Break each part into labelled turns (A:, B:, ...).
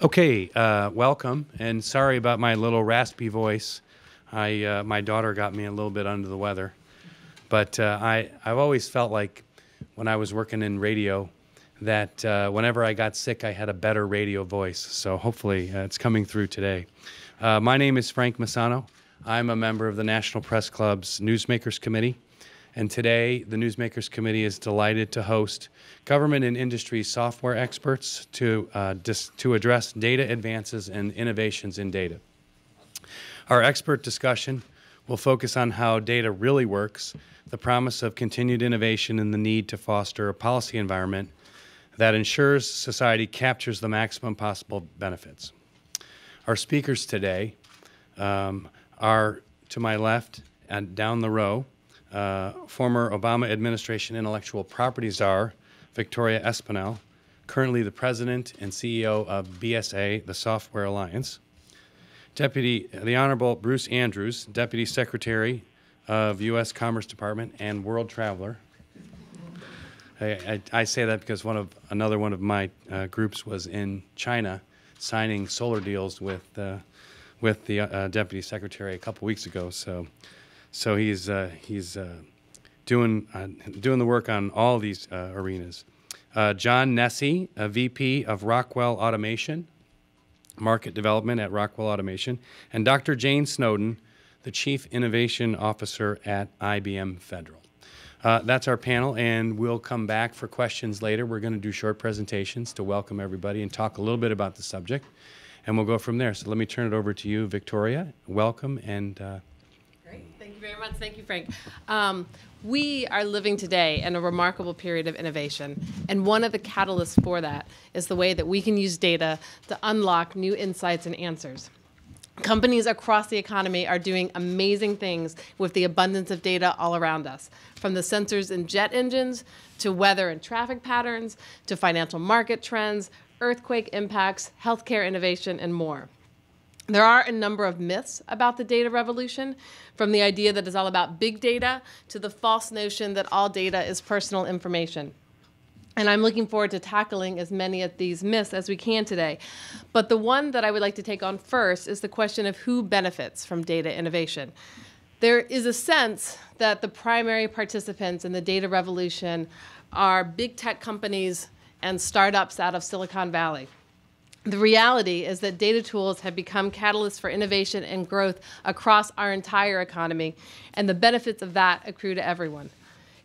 A: Okay, welcome, and sorry about my little raspy voice. My daughter got me a little bit under the weather, but I've always felt like when I was working in radio that whenever I got sick, I had a better radio voice. So hopefully it's coming through today. My name is Frank Massano. I'm a member of the National Press Club's Newsmakers Committee. And today, the Newsmakers Committee is delighted to host government and industry software experts to address data advances and innovations in data. Our expert discussion will focus on how data really works, the promise of continued innovation, and the need to foster a policy environment that ensures society captures the maximum possible benefits. Our speakers today are to my left and down the row, former Obama administration intellectual property czar, Victoria Espinel, currently the president and CEO of BSA, the Software Alliance. The Honorable Bruce Andrews, Deputy Secretary of U.S. Commerce Department and World Traveler. I say that because another one of my groups was in China signing solar deals with the Deputy Secretary a couple weeks ago. So he's doing the work on all these arenas. John Nessie, a VP of Rockwell Automation, Market Development at Rockwell Automation, and Dr. Jane Snowden, the Chief Innovation Officer at IBM Federal. That's our panel, and we'll come back for questions later. We're going to do short presentations to welcome everybody and talk a little bit about the subject, and we'll go from there. So let me turn it over to you, Victoria. Welcome, and
B: Great. Thank you very much. Thank you, Frank. We are living today in a remarkable period of innovation, and one of the catalysts for that is the way that we can use data to unlock new insights and answers. Companies across the economy are doing amazing things with the abundance of data all around us, from the sensors in jet engines to weather and traffic patterns to financial market trends, earthquake impacts, healthcare innovation, and more. There are a number of myths about the data revolution, from the idea that it's all about big data to the false notion that all data is personal information. And I'm looking forward to tackling as many of these myths as we can today. But the one that I would like to take on first is the question of who benefits from data innovation. There is a sense that the primary participants in the data revolution are big tech companies and startups out of Silicon Valley. The reality is that data tools have become catalysts for innovation and growth across our entire economy, and the benefits of that accrue to everyone.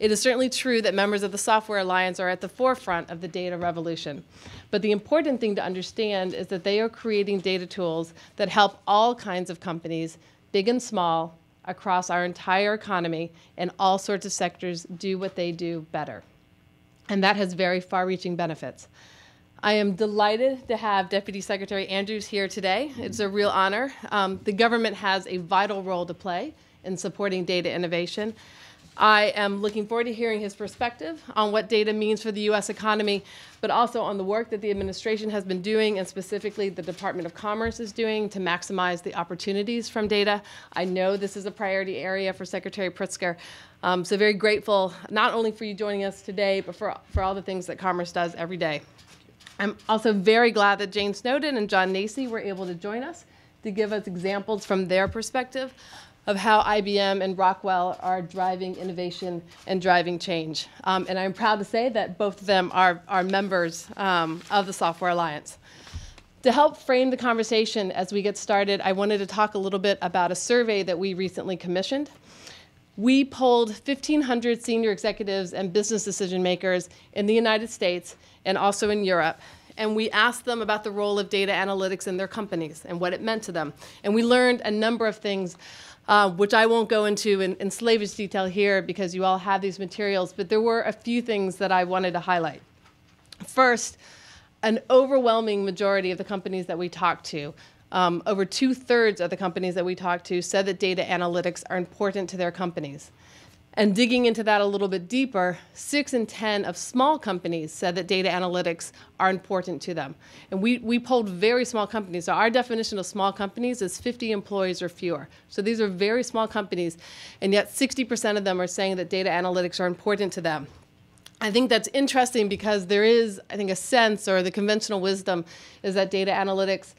B: It is certainly true that members of the Software Alliance are at the forefront of the data revolution. But the important thing to understand is that they are creating data tools that help all kinds of companies, big and small, across our entire economy in all sorts of sectors do what they do better. And that has very far-reaching benefits. I am delighted to have Deputy Secretary Andrews here today. It's a real honor. The government has a vital role to play in supporting data innovation. I am looking forward to hearing his perspective on what data means for the U.S. economy, but also on the work that the administration has been doing, and specifically the Department of Commerce is doing to maximize the opportunities from data. I know this is a priority area for Secretary Pritzker. So very grateful not only for you joining us today, but for all the things that Commerce does every day. I'm also very glad that Jane Snowden and John Nessie were able to join us to give us examples from their perspective of how IBM and Rockwell are driving innovation and driving change. And I'm proud to say that both of them are members of the Software Alliance. To help frame the conversation as we get started, I wanted to talk a little bit about a survey that we recently commissioned. We polled 1,500 senior executives and business decision makers in the United States and also in Europe. And we asked them about the role of data analytics in their companies and what it meant to them. And we learned a number of things, which I won't go into in slavish detail here because you all have these materials, but there were a few things that I wanted to highlight. First, an overwhelming majority of the companies that we talked to, over 2/3 of the companies that we talked to said that data analytics are important to their companies. And digging into that a little bit deeper, 6 in 10 of small companies said that data analytics are important to them. And we polled very small companies. So our definition of small companies is 50 employees or fewer. So these are very small companies, and yet 60% of them are saying that data analytics are important to them. I think that's interesting because there is, I think, a sense, or the conventional wisdom is that data analytics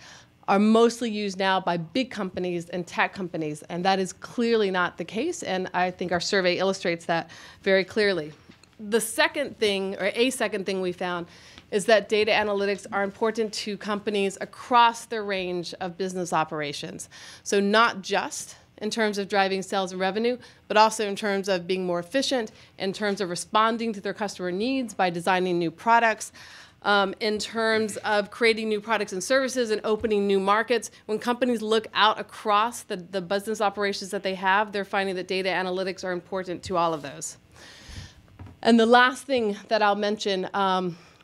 B: are mostly used now by big companies and tech companies, and that is clearly not the case, and I think our survey illustrates that very clearly. The second thing, or a second thing we found, is that data analytics are important to companies across their range of business operations. So not just in terms of driving sales and revenue, but also in terms of being more efficient, in terms of responding to their customer needs by designing new products, in terms of creating new products and services and opening new markets. When companies look out across the business operations that they have, they're finding that data analytics are important to all of those. And the last thing that I'll mention,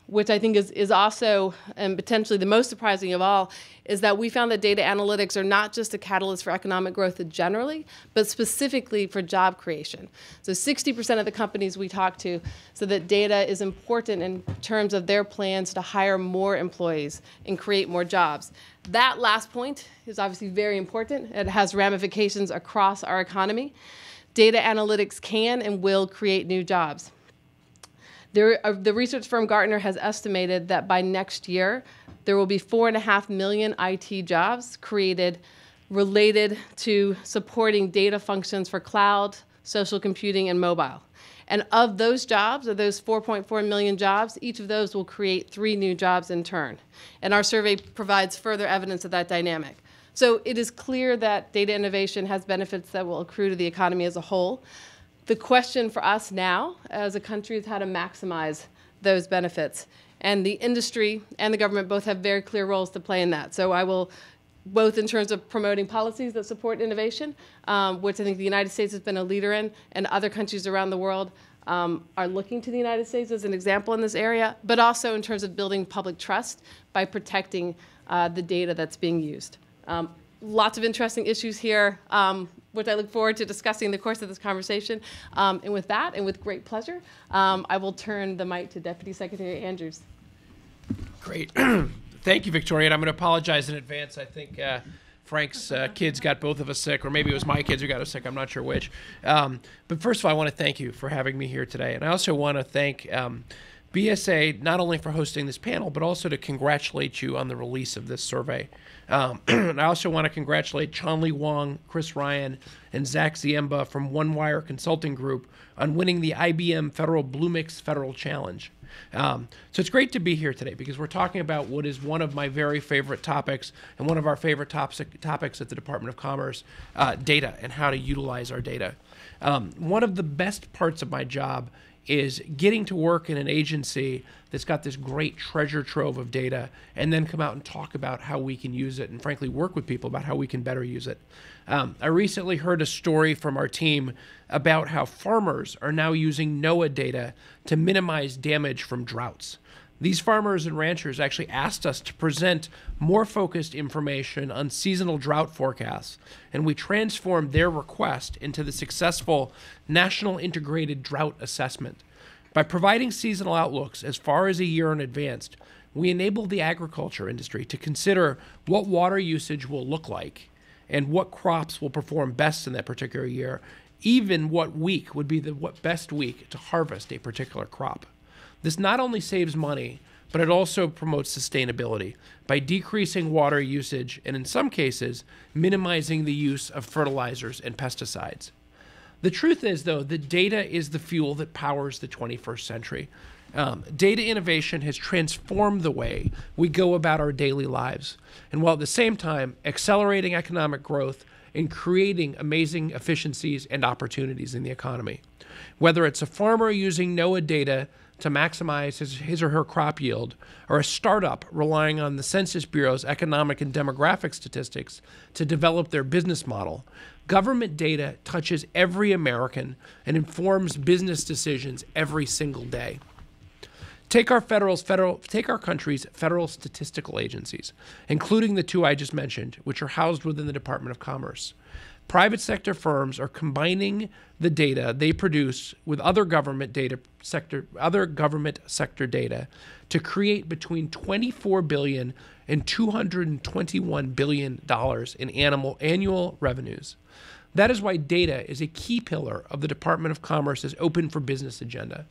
B: which I think is also, and potentially the most surprising of all, is that we found that data analytics are not just a catalyst for economic growth generally, but specifically for job creation. So 60% of the companies we talked to said that data is important in terms of their plans to hire more employees and create more jobs. That last point is obviously very important. It has ramifications across our economy. Data analytics can and will create new jobs. The research firm Gartner has estimated that by next year, there will be 4.5 million IT jobs created related to supporting data functions for cloud, social computing, and mobile. And of those jobs, of those 4.4 million jobs, each of those will create 3 new jobs in turn. And our survey provides further evidence of that dynamic. So it is clear that data innovation has benefits that will accrue to the economy as a whole. The question for us now as a country is how to maximize those benefits. And the industry and the government both have very clear roles to play in that. So I will, both in terms of promoting policies that support innovation, which I think the United States has been a leader in, and other countries around the world are looking to the United States as an example in this area, but also in terms of building public trust by protecting the data that's being used. Lots of interesting issues here, which I look forward to discussing in the course of this conversation. And with that, and with great pleasure, I will turn the mic to Deputy Secretary Andrews.
C: Great. Thank you, Victoria. And I'm going to apologize in advance. I think Frank's kids got both of us sick, or maybe it was my kids who got us sick. I'm not sure which. But first of all, I want to thank you for having me here today. And I also want to thank BSA not only for hosting this panel, but also to congratulate you on the release of this survey. And I also want to congratulate Chanli Wong, Chris Ryan, and Zach Ziemba from One Wire Consulting Group on winning the IBM Federal Bluemix Federal Challenge. So it's great to be here today because we're talking about what is one of my very favorite topics and one of our favorite topics at the Department of Commerce, data and how to utilize our data. One of the best parts of my job is getting to work in an agency that's got this great treasure trove of data and then come out and talk about how we can use it and frankly work with people about how we can better use it. I recently heard a story from our team about how farmers are now using NOAA data to minimize damage from droughts. These farmers and ranchers actually asked us to present more focused information on seasonal drought forecasts, and we transformed their request into the successful National Integrated Drought Assessment. By providing seasonal outlooks as far as a year in advance, we enabled the agriculture industry to consider what water usage will look like and what crops will perform best in that particular year, even what week would be the best week to harvest a particular crop. This not only saves money, but it also promotes sustainability by decreasing water usage and, in some cases, minimizing the use of fertilizers and pesticides. The truth is, though, that data is the fuel that powers the 21st century. Data innovation has transformed the way we go about our daily lives, and while at the same time accelerating economic growth and creating amazing efficiencies and opportunities in the economy. Whether it's a farmer using NOAA data to maximize his or her crop yield, or a startup relying on the Census Bureau's economic and demographic statistics to develop their business model, government data touches every American and informs business decisions every single day. Take our country's federal statistical agencies, including the 2 I just mentioned, which are housed within the Department of Commerce. Private sector firms are combining the data they produce with other government sector data to create between $24 billion and $221 billion in annual revenues. That is why data is a key pillar of the Department of Commerce's Open for Business agenda.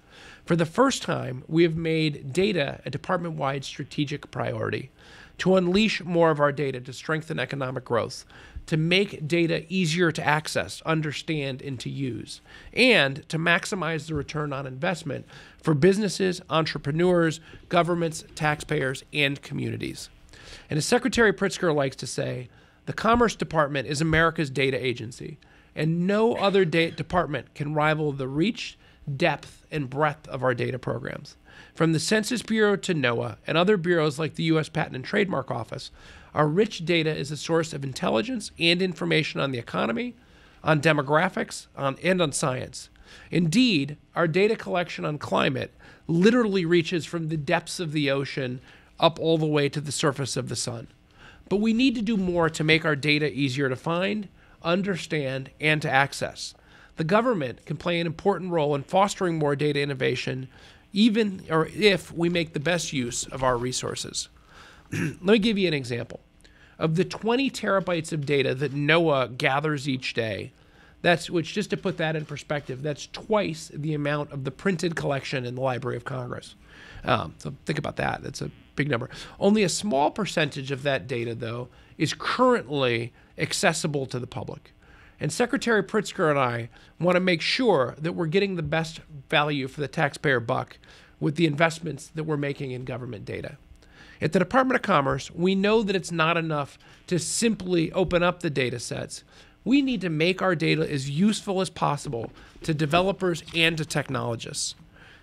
C: For the first time, we have made data a department-wide strategic priority to unleash more of our data to strengthen economic growth, to make data easier to access, understand, and to use, and to maximize the return on investment for businesses, entrepreneurs, governments, taxpayers, and communities. And as Secretary Pritzker likes to say, the Commerce Department is America's data agency, and no other department can rival the reach, depth, and breadth of our data programs. From the Census Bureau to NOAA and other bureaus like the U.S. Patent and Trademark Office, our rich data is a source of intelligence and information on the economy, on demographics, and on science. Indeed, our data collection on climate literally reaches from the depths of the ocean up all the way to the surface of the sun. But we need to do more to make our data easier to find, understand, and to access. The government can play an important role in fostering more data innovation, even or if we make the best use of our resources. Let me give you an example. Of the 20 terabytes of data that NOAA gathers each day, which just to put that in perspective, that's twice the amount of the printed collection in the Library of Congress. So think about that. That's a big number. Only a small percentage of that data, though, is currently accessible to the public. And Secretary Pritzker and I want to make sure that we're getting the best value for the taxpayer buck with the investments that we're making in government data. At the Department of Commerce, we know that it's not enough to simply open up the data sets. We need to make our data as useful as possible to developers and to technologists.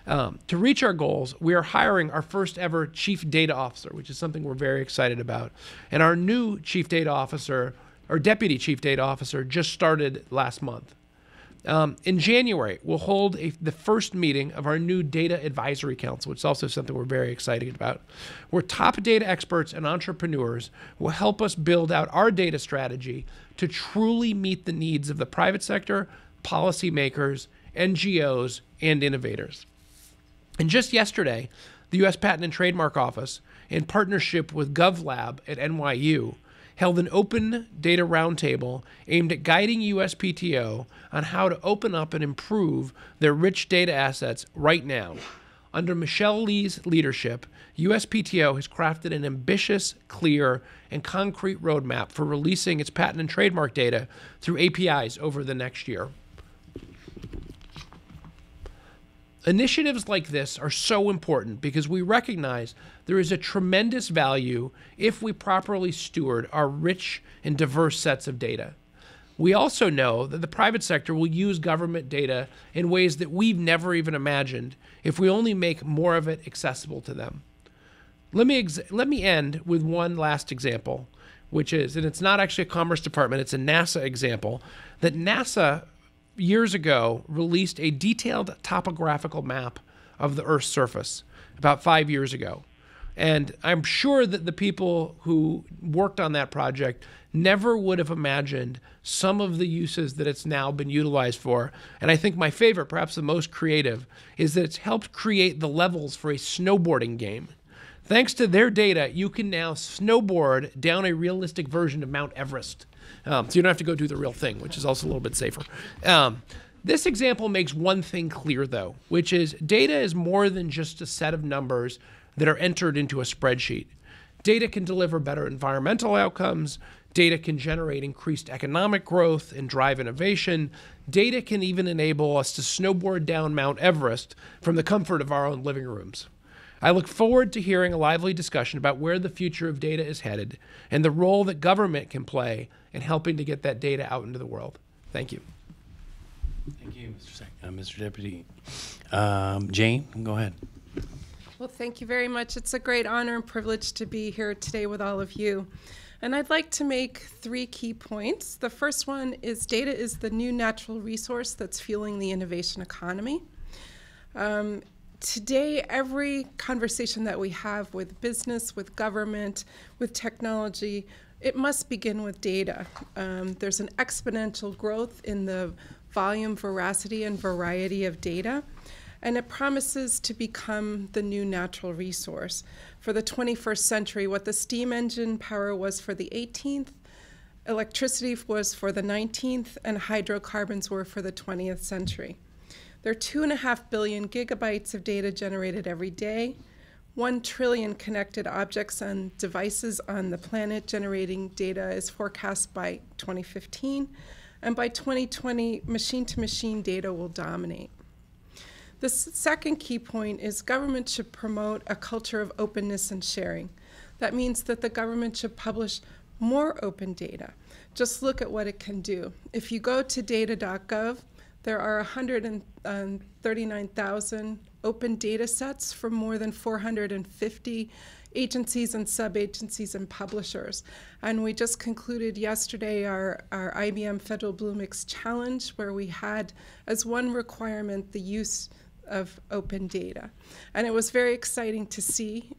C: To reach our goals, we are hiring our first ever Chief Data Officer, which is something we're very excited about. And our new Chief Data Officer, or Deputy Chief Data Officer, just started last month. In January, we'll hold the first meeting of our new Data Advisory Council, which is also something we're very excited about, where top data experts and entrepreneurs will help us build out our data strategy to truly meet the needs of the private sector, policymakers, NGOs, and innovators. And just yesterday, the U.S. Patent and Trademark Office, in partnership with GovLab at NYU, held an open data roundtable aimed at guiding USPTO on how to open up and improve their rich data assets right now. Under Michelle Lee's leadership, USPTO has crafted an ambitious, clear, and concrete roadmap for releasing its patent and trademark data through APIs over the next year. Initiatives like this are so important because we recognize there is a tremendous value if we properly steward our rich and diverse sets of data. We also know that the private sector will use government data in ways that we've never even imagined if we only make more of it accessible to them. Let me end with one last example, which is, and it's not actually a Commerce Department, it's a NASA example, that NASA years ago released a detailed topographical map of the Earth's surface about 5 years ago. And I'm sure that the people who worked on that project never would have imagined some of the uses that it's now been utilized for. And I think my favorite, perhaps the most creative, is that it's helped create the levels for a snowboarding game. Thanks to their data, you can now snowboard down a realistic version of Mount Everest. So you don't have to go do the real thing, which is also a little bit safer. This example makes one thing clear, though, which is data is more than just a set of numbers that are entered into a spreadsheet. Data can deliver better environmental outcomes. Data can generate increased economic growth and drive innovation. Data can even enable us to snowboard down Mount Everest from the comfort of our own living rooms. I look forward to hearing a lively discussion about where the future of data is headed and the role that government can play in helping to get that data out into the world. Thank you.
A: Thank you, Mr. Deputy. Jane, go ahead.
D: Well, thank you very much. It's a great honor and privilege to be here today with all of you. And I'd like to make 3 key points. The first one is data is the new natural resource that's fueling the innovation economy. Today, every conversation that we have with business, with government, with technology, it must begin with data. There's an exponential growth in the volume, veracity, and variety of data, and it promises to become the new natural resource. For the 21st century, what the steam engine power was for the 18th Electricity was for the 19th, and hydrocarbons were for the 20th century. There are 2.5 billion gigabytes of data generated every day, 1 trillion connected objects and devices on the planet generating data is forecast by 2015, and by 2020, machine-to-machine data will dominate. The second key point is government should promote a culture of openness and sharing. That means that the government should publish more open data. Just look at what it can do. If you go to data.gov, there are 139,000 open data sets from more than 450 agencies and sub-agencies and publishers. And we just concluded yesterday our IBM Federal Bluemix Challenge, where we had as one requirement the use of open data. And it was very exciting to see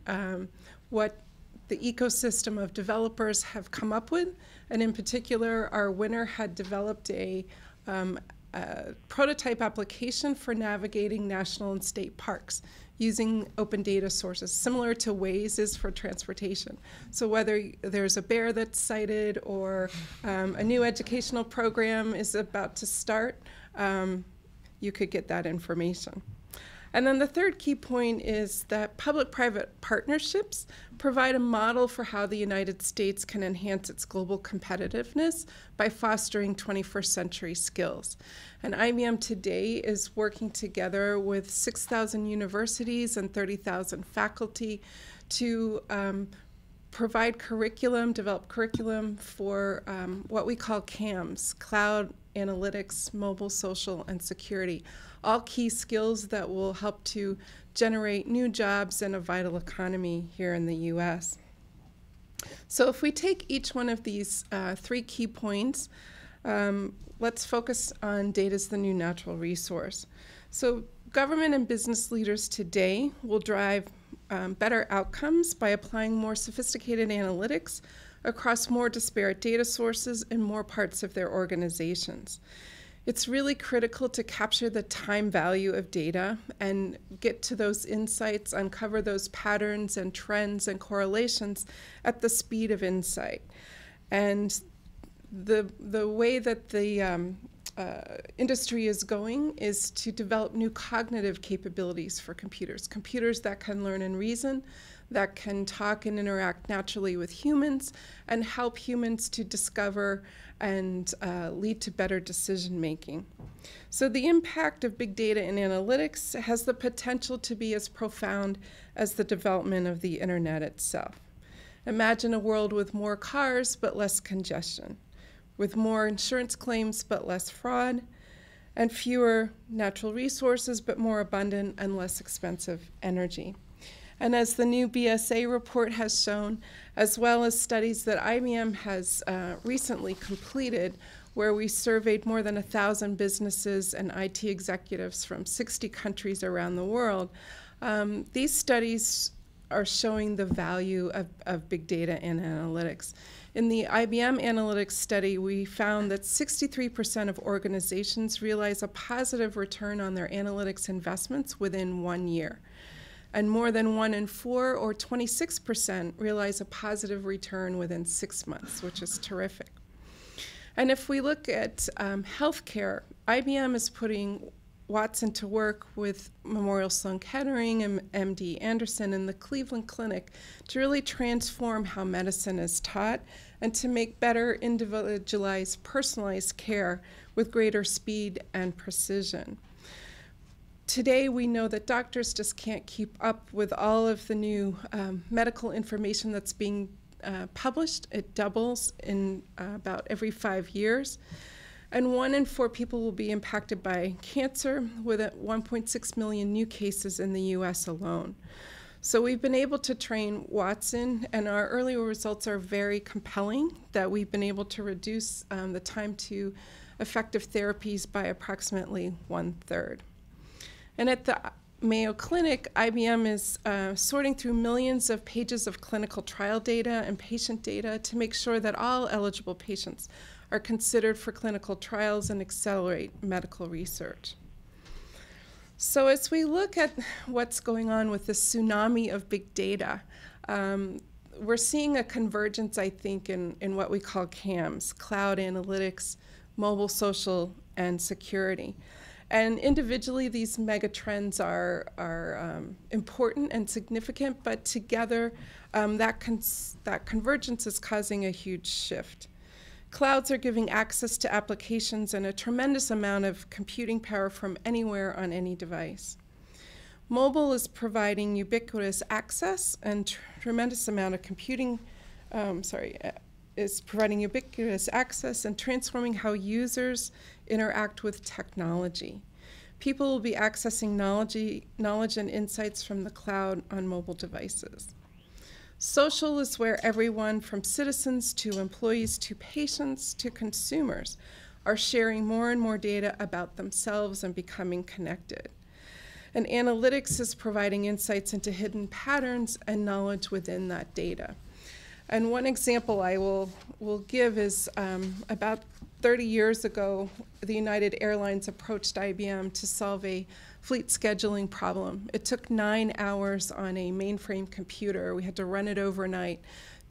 D: what the ecosystem of developers have come up with. And in particular, our winner had developed a prototype application for navigating national and state parks using open data sources, similar to Waze is for transportation. So whether there's a bear that's sighted or a new educational program is about to start, you could get that information. And then the third key point is that public-private partnerships provide a model for how the United States can enhance its global competitiveness by fostering 21st century skills. And IBM today is working together with 6,000 universities and 30,000 faculty to provide curriculum, develop curriculum for what we call CAMS, Cloud, Analytics, Mobile, Social, and Security. All key skills that will help to generate new jobs and a vital economy here in the US. So if we take each one of these 3 key points, let's focus on data as the new natural resource. So government and business leaders today will drive better outcomes by applying more sophisticated analytics across more disparate data sources in more parts of their organizations. It's really critical to capture the time value of data and get to those insights, uncover those patterns and trends and correlations at the speed of insight. And the way that the industry is going is to develop new cognitive capabilities for computers. Computers that can learn and reason, that can talk and interact naturally with humans, and help humans to discover and lead to better decision making. So the impact of big data and analytics has the potential to be as profound as the development of the internet itself. Imagine a world with more cars but less congestion, with more insurance claims but less fraud, and fewer natural resources but more abundant and less expensive energy. And as the new BSA report has shown, as well as studies that IBM has recently completed, where we surveyed more than 1,000 businesses and IT executives from 60 countries around the world, these studies are showing the value of big data and analytics. In the IBM Analytics study, we found that 63% of organizations realize a positive return on their analytics investments within 1 year. And more than 1 in 4, or 26%, realize a positive return within 6 months, which is terrific. And if we look at healthcare, IBM is putting Watson to work with Memorial Sloan Kettering and MD Anderson and the Cleveland Clinic to really transform how medicine is taught and to make better individualized, personalized care with greater speed and precision. Today, we know that doctors just can't keep up with all of the new medical information that's being published. It doubles in about every 5 years. And 1 in 4 people will be impacted by cancer, with 1.6 million new cases in the US alone. So we've been able to train Watson, and our early results are very compelling, that we've been able to reduce the time to effective therapies by approximately 1/3. And at the Mayo Clinic, IBM is sorting through millions of pages of clinical trial data and patient data to make sure that all eligible patients are considered for clinical trials and accelerate medical research. So as we look at what's going on with the tsunami of big data, we're seeing a convergence, I think, in what we call CAMS, cloud analytics, mobile, social, and security. And individually, these mega trends are important and significant, but together, that convergence is causing a huge shift. Clouds are giving access to applications and a tremendous amount of computing power from anywhere on any device. Mobile is providing ubiquitous access and tremendous amount of computing, is providing ubiquitous access and transforming how users interact with technology. People will be accessing knowledge and insights from the cloud on mobile devices. Social is where everyone from citizens to employees to patients to consumers are sharing more and more data about themselves and becoming connected. And analytics is providing insights into hidden patterns and knowledge within that data. And one example I will give is about 30 years ago, the United Airlines approached IBM to solve a fleet scheduling problem. It took 9 hours on a mainframe computer. We had to run it overnight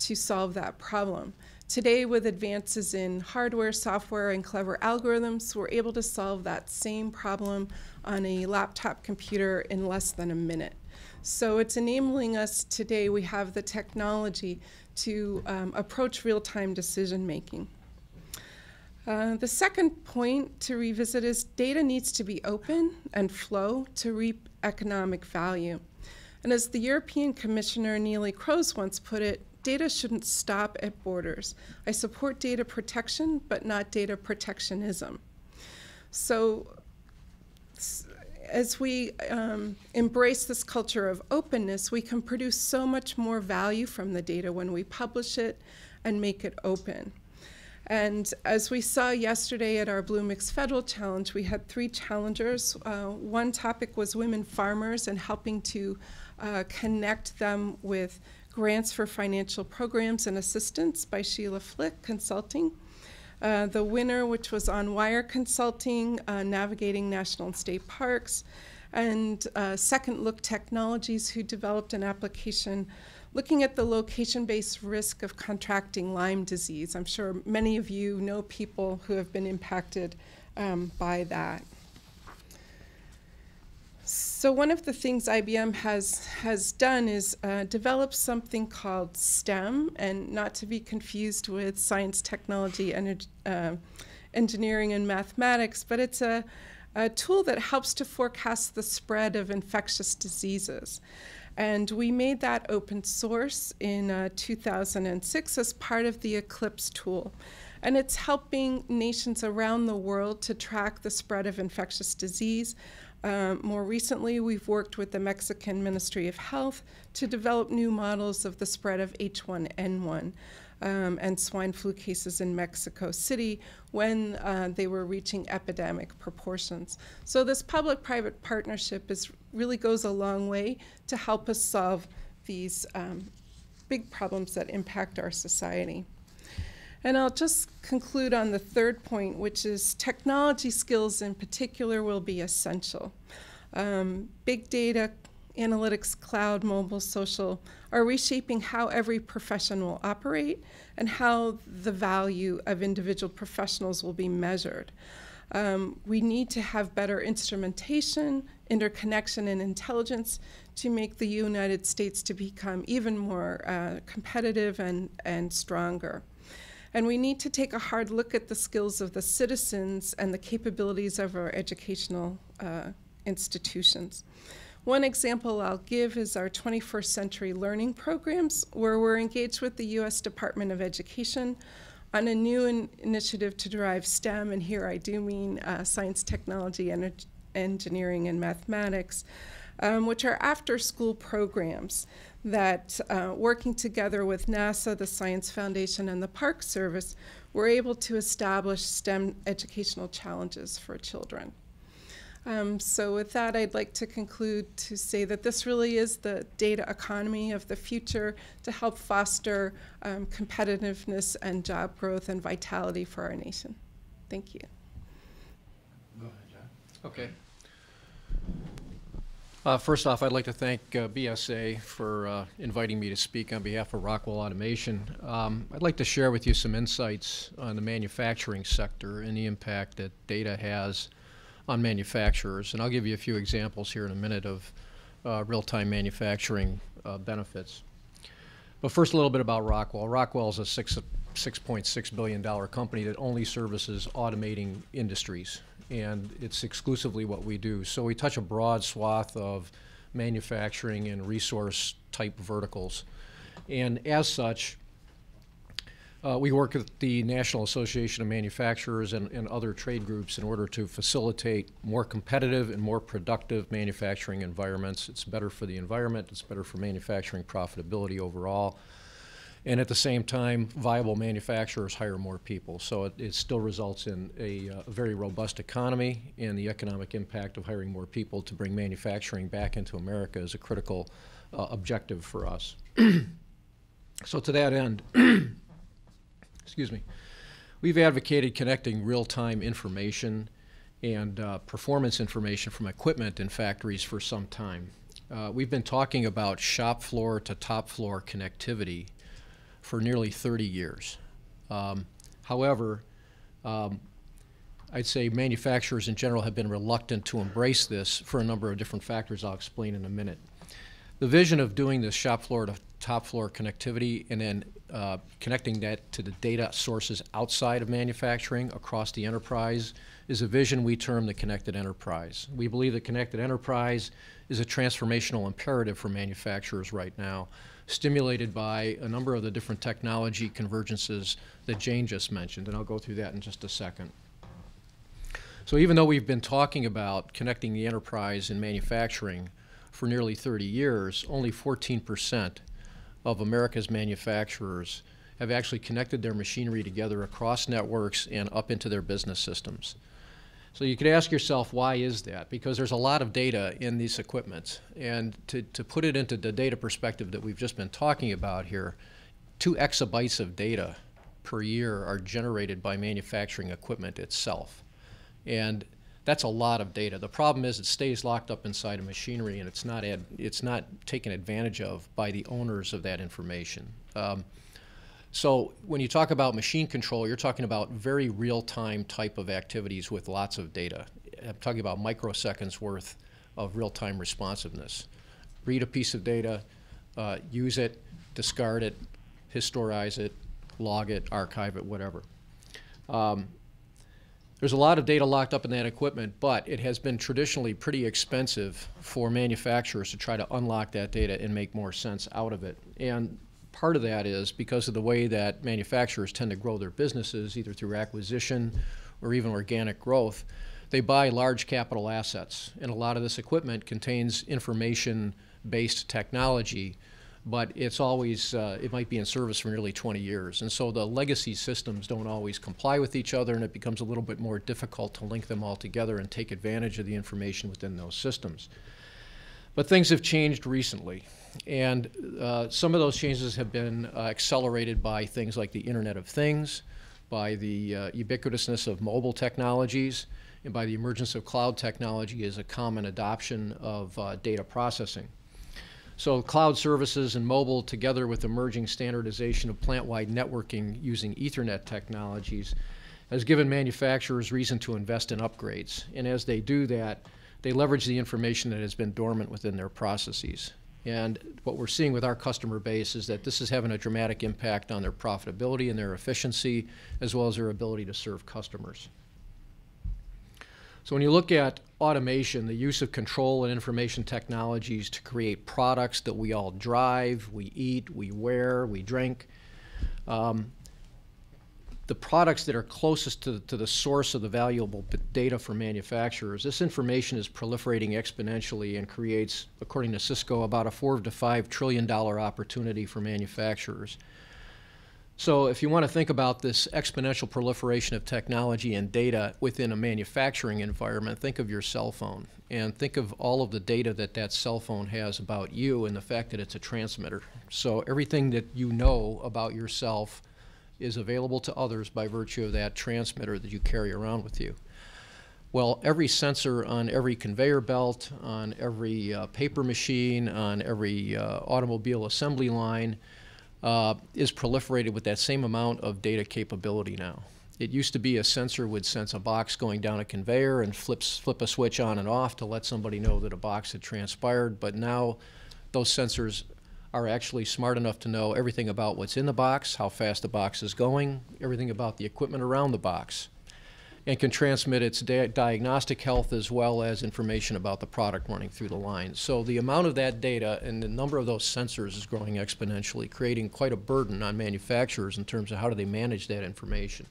D: to solve that problem. Today, with advances in hardware, software, and clever algorithms, we're able to solve that same problem on a laptop computer in less than a minute. So it's enabling us today, we have the technology to approach real-time decision-making. The second point to revisit is data needs to be open and flow to reap economic value. And as the European Commissioner Neelie Kroes once put it, data shouldn't stop at borders. I support data protection, but not data protectionism. So as we embrace this culture of openness, we can produce so much more value from the data when we publish it and make it open. And as we saw yesterday at our Blue Mix Federal Challenge, we had 3 challengers. One topic was women farmers and helping to connect them with grants for financial programs and assistance by Sheila Flick Consulting. The winner, which was on Wire Consulting, navigating national and state parks, and Second Look Technologies, who developed an application looking at the location-based risk of contracting Lyme disease. I'm sure many of you know people who have been impacted by that. So one of the things IBM has done is develop something called STEM, and not to be confused with science, technology, engineering, and mathematics, but it's a tool that helps to forecast the spread of infectious diseases. And we made that open source in 2006 as part of the Eclipse tool. And it's helping nations around the world to track the spread of infectious disease. More recently, we've worked with the Mexican Ministry of Health to develop new models of the spread of H1N1 and swine flu cases in Mexico City when they were reaching epidemic proportions. So this public-private partnership really goes a long way to help us solve these big problems that impact our society. And I'll just conclude on the third point, which is technology skills in particular will be essential. Big data, analytics, cloud, mobile, social are reshaping how every profession will operate and how the value of individual professionals will be measured. We need to have better instrumentation, interconnection, and intelligence to make the United States to become even more competitive and stronger. And we need to take a hard look at the skills of the citizens and the capabilities of our educational institutions. One example I'll give is our 21st Century Learning programs, where we're engaged with the U.S. Department of Education on a new initiative to drive STEM, and here I do mean science, technology, engineering, and mathematics, which are after-school programs that, working together with NASA, the Science Foundation, and the Park Service, we're able to establish STEM educational challenges for children. So with that, I'd like to conclude to say that this really is the data economy of the future to help foster competitiveness and job growth and vitality for our nation. Thank you.
A: Go ahead, John.
C: Okay.
E: First off, I'd like to thank BSA for inviting me to speak on behalf of Rockwell Automation. I'd like to share with you some insights on the manufacturing sector and the impact that data has on manufacturers. And I'll give you a few examples here in a minute of real-time manufacturing benefits. But first, a little bit about Rockwell. Rockwell is a $6.6 billion company that only services automating industries, and it's exclusively what we do. So we touch a broad swath of manufacturing and resource type verticals. And as such, we work with the National Association of Manufacturers and other trade groups in order to facilitate more competitive and more productive manufacturing environments. It's better for the environment, it's better for manufacturing profitability overall. And at the same time, viable manufacturers hire more people. So it still results in a very robust economy, and the economic impact of hiring more people to bring manufacturing back into America is a critical objective for us. So to that end, excuse me, we've advocated connecting real-time information and performance information from equipment in factories for some time. We've been talking about shop floor to top floor connectivity for nearly 30 years. However, I'd say manufacturers in general have been reluctant to embrace this for a number of different factors I'll explain in a minute. The vision of doing this shop floor to top floor connectivity and then connecting that to the data sources outside of manufacturing across the enterprise is a vision we term the connected enterprise. We believe the connected enterprise is a transformational imperative for manufacturers right now, stimulated by a number of the different technology convergences that Jane just mentioned, and I'll go through that in just a second. So even though we've been talking about connecting the enterprise in manufacturing for nearly 30 years, only 14% of America's manufacturers have actually connected their machinery together across networks and up into their business systems. So you could ask yourself, why is that? Because there's a lot of data in these equipments. And to put it into the data perspective that we've just been talking about here, 2 exabytes of data per year are generated by manufacturing equipment itself. And that's a lot of data. The problem is it stays locked up inside of machinery, and it's not taken advantage of by the owners of that information. So when you talk about machine control, you're talking about very real-time type of activities with lots of data. I'm talking about microseconds worth of real-time responsiveness. Read a piece of data, use it, discard it, historize it, log it, archive it, whatever. There's a lot of data locked up in that equipment, but it has been traditionally pretty expensive for manufacturers to try to unlock that data and make more sense out of it. And part of that is because of the way that manufacturers tend to grow their businesses, either through acquisition or even organic growth. They buy large capital assets, and a lot of this equipment contains information-based technology, but it's always, it might be in service for nearly 20 years. And so the legacy systems don't always comply with each other, and it becomes a little bit more difficult to link them all together and take advantage of the information within those systems. But things have changed recently, and some of those changes have been accelerated by things like the Internet of Things, by the ubiquitousness of mobile technologies, and by the emergence of cloud technology as a common adoption of data processing. So cloud services and mobile, together with emerging standardization of plant-wide networking using Ethernet technologies, has given manufacturers reason to invest in upgrades. And as they do that, they leverage the information that has been dormant within their processes. And what we're seeing with our customer base is that this is having a dramatic impact on their profitability and their efficiency, as well as their ability to serve customers. So when you look at automation, the use of control and information technologies to create products that we all drive, we eat, we wear, we drink, the products that are closest to the source of the valuable data for manufacturers, this information is proliferating exponentially and creates, according to Cisco, about a $4 to $5 trillion opportunity for manufacturers. So if you want to think about this exponential proliferation of technology and data within a manufacturing environment, think of your cell phone and think of all of the data that that cell phone has about you and the fact that it's a transmitter. So everything that you know about yourself is available to others by virtue of that transmitter that you carry around with you. Well, every sensor on every conveyor belt, on every paper machine, on every automobile assembly line is proliferated with that same amount of data capability now. It used to be a sensor would sense a box going down a conveyor and flip a switch on and off to let somebody know that a box had transpired, but now those sensors are actually smart enough to know everything about what's in the box, how fast the box is going, everything about the equipment around the box, and can transmit its diagnostic health as well as information about the product running through the line. So the amount of that data and the number of those sensors is growing exponentially, creating quite a burden on manufacturers in terms of how do they manage that information.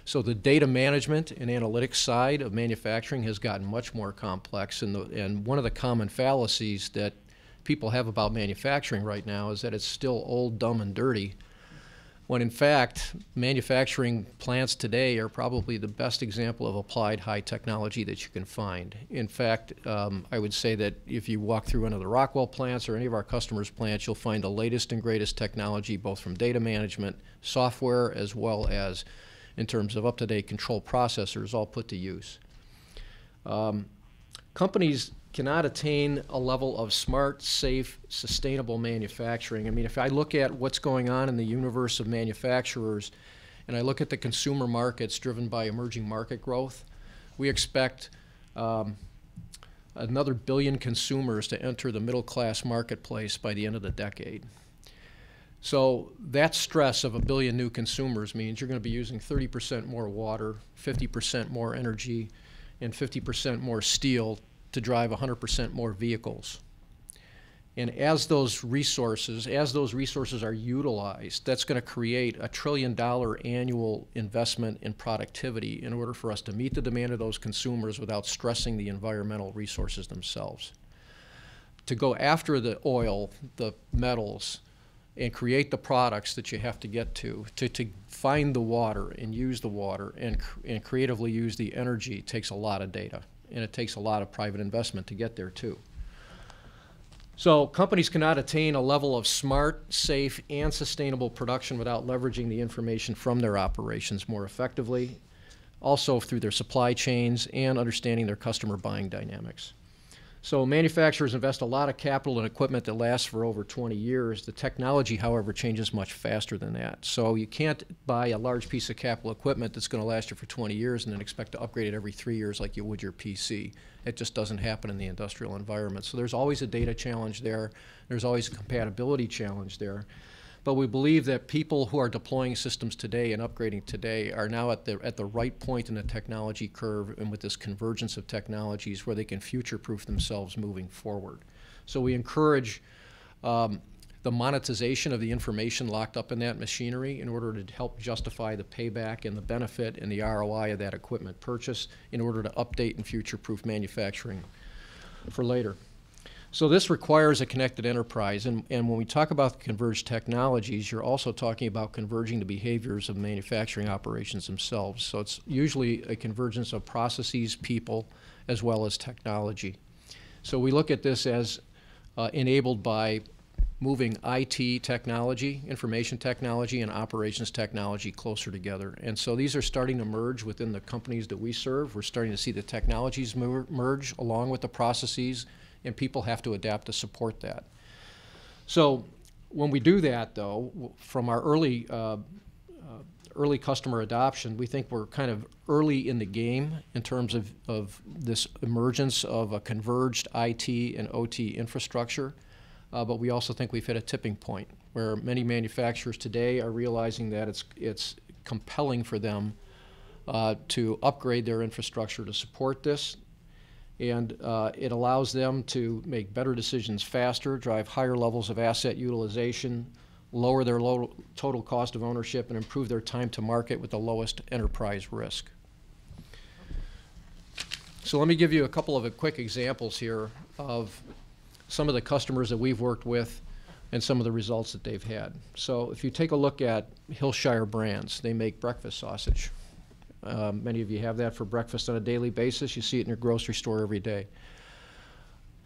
E: So the data management and analytics side of manufacturing has gotten much more complex, and one of the common fallacies that people have about manufacturing right now is that it's still old, dumb, and dirty, when in fact manufacturing plants today are probably the best example of applied high technology that you can find. In fact, I would say that if you walk through one of the Rockwell plants or any of our customers' plants, you'll find the latest and greatest technology, both from data management, software, as well as in terms of up-to-date control processors, all put to use. Companies cannot attain a level of smart, safe, sustainable manufacturing. I mean, if I look at what's going on in the universe of manufacturers, and I look at the consumer markets driven by emerging market growth, we expect another billion consumers to enter the middle-class marketplace by the end of the decade. So that stress of a billion new consumers means you're going to be using 30% more water, 50% more energy, and 50% more steel to drive 100% more vehicles. And as those resources are utilized, that's going to create $1 trillion annual investment in productivity in order for us to meet the demand of those consumers without stressing the environmental resources themselves. To go after the oil, the metals, and create the products that you have to get to find the water and use the water and creatively use the energy takes a lot of data, and it takes a lot of private investment to get there too. So companies cannot attain a level of smart, safe, and sustainable production without leveraging the information from their operations more effectively, also through their supply chains and understanding their customer buying dynamics. So manufacturers invest a lot of capital in equipment that lasts for over 20 years. The technology, however, changes much faster than that. So you can't buy a large piece of capital equipment that's going to last you for 20 years and then expect to upgrade it every 3 years like you would your PC. It just doesn't happen in the industrial environment. So there's always a data challenge there. There's always a compatibility challenge there. But we believe that people who are deploying systems today and upgrading today are now at the right point in the technology curve and with this convergence of technologies where they can future-proof themselves moving forward. So we encourage the monetization of the information locked up in that machinery in order to help justify the payback and the benefit and the ROI of that equipment purchase in order to update and future-proof manufacturing for later. So this requires a connected enterprise, and when we talk about converged technologies, you're also talking about converging the behaviors of manufacturing operations themselves. So it's usually a convergence of processes, people, as well as technology. So we look at this as enabled by moving IT technology, information technology, and operations technology closer together. And so these are starting to merge within the companies that we serve. We're starting to see the technologies merge along with the processes, and people have to adapt to support that. So when we do that, though, from our early customer adoption, we think we're kind of early in the game in terms of this emergence of a converged IT and OT infrastructure, but we also think we've hit a tipping point where many manufacturers today are realizing that it's compelling for them to upgrade their infrastructure to support this. And it allows them to make better decisions faster, drive higher levels of asset utilization, lower their total cost of ownership, and improve their time to market with the lowest enterprise risk. So let me give you a couple of quick examples here of some of the customers that we've worked with and some of the results that they've had. So if you take a look at Hillshire Brands, they make breakfast sausage. Many of you have that for breakfast on a daily basis. You see it in your grocery store every day.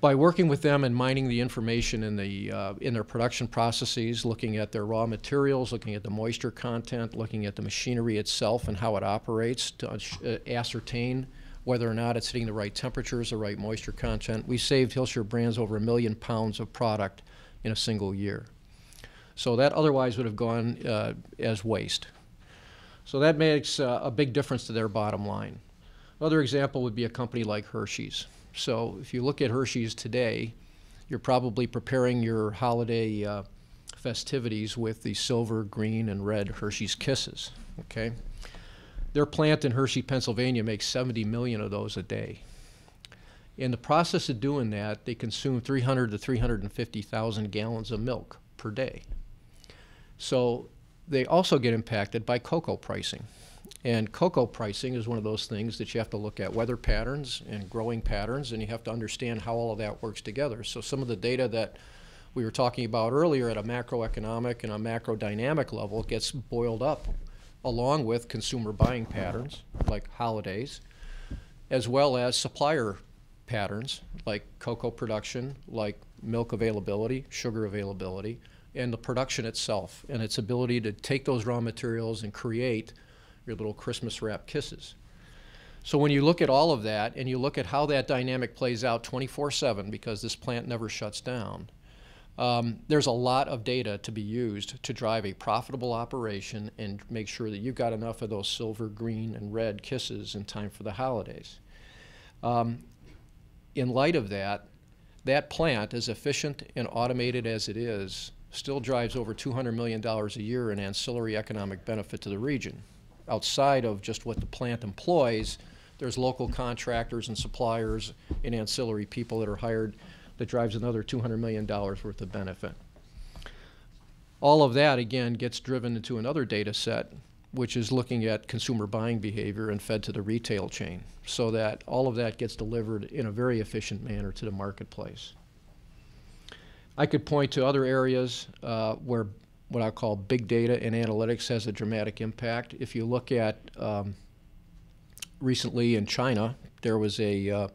E: By working with them and mining the information in their production processes, looking at their raw materials, looking at the moisture content, looking at the machinery itself and how it operates to ascertain whether or not it's hitting the right temperatures, the right moisture content. We saved Hillshire Brands over 1 million pounds of product in a single year. So that otherwise would have gone as waste. So that makes a big difference to their bottom line. Another example would be a company like Hershey's. So if you look at Hershey's today, you're probably preparing your holiday festivities with the silver, green, and red Hershey's Kisses, okay? Their plant in Hershey, Pennsylvania makes 70 million of those a day. In the process of doing that, they consume 300 to 350,000 gallons of milk per day. So they also get impacted by cocoa pricing. And cocoa pricing is one of those things that you have to look at weather patterns and growing patterns, and you have to understand how all of that works together. So some of the data that we were talking about earlier at a macroeconomic and a macro dynamic level gets boiled up along with consumer buying patterns like holidays, as well as supplier patterns like cocoa production, like milk availability, sugar availability, and the production itself and its ability to take those raw materials and create your little Christmas wrap kisses. So when you look at all of that and you look at how that dynamic plays out 24/7, because this plant never shuts down, there's a lot of data to be used to drive a profitable operation and make sure that you've got enough of those silver, green, and red kisses in time for the holidays. In light of that, that plant, as efficient and automated as it is, still drives over $200 million a year in ancillary economic benefit to the region. Outside of just what the plant employs, there's local contractors and suppliers and ancillary people that are hired that drives another $200 million worth of benefit. All of that, again, gets driven into another data set, which is looking at consumer buying behavior and fed to the retail chain, so that all of that gets delivered in a very efficient manner to the marketplace. I could point to other areas where what I call big data and analytics has a dramatic impact. If you look at recently in China, there was a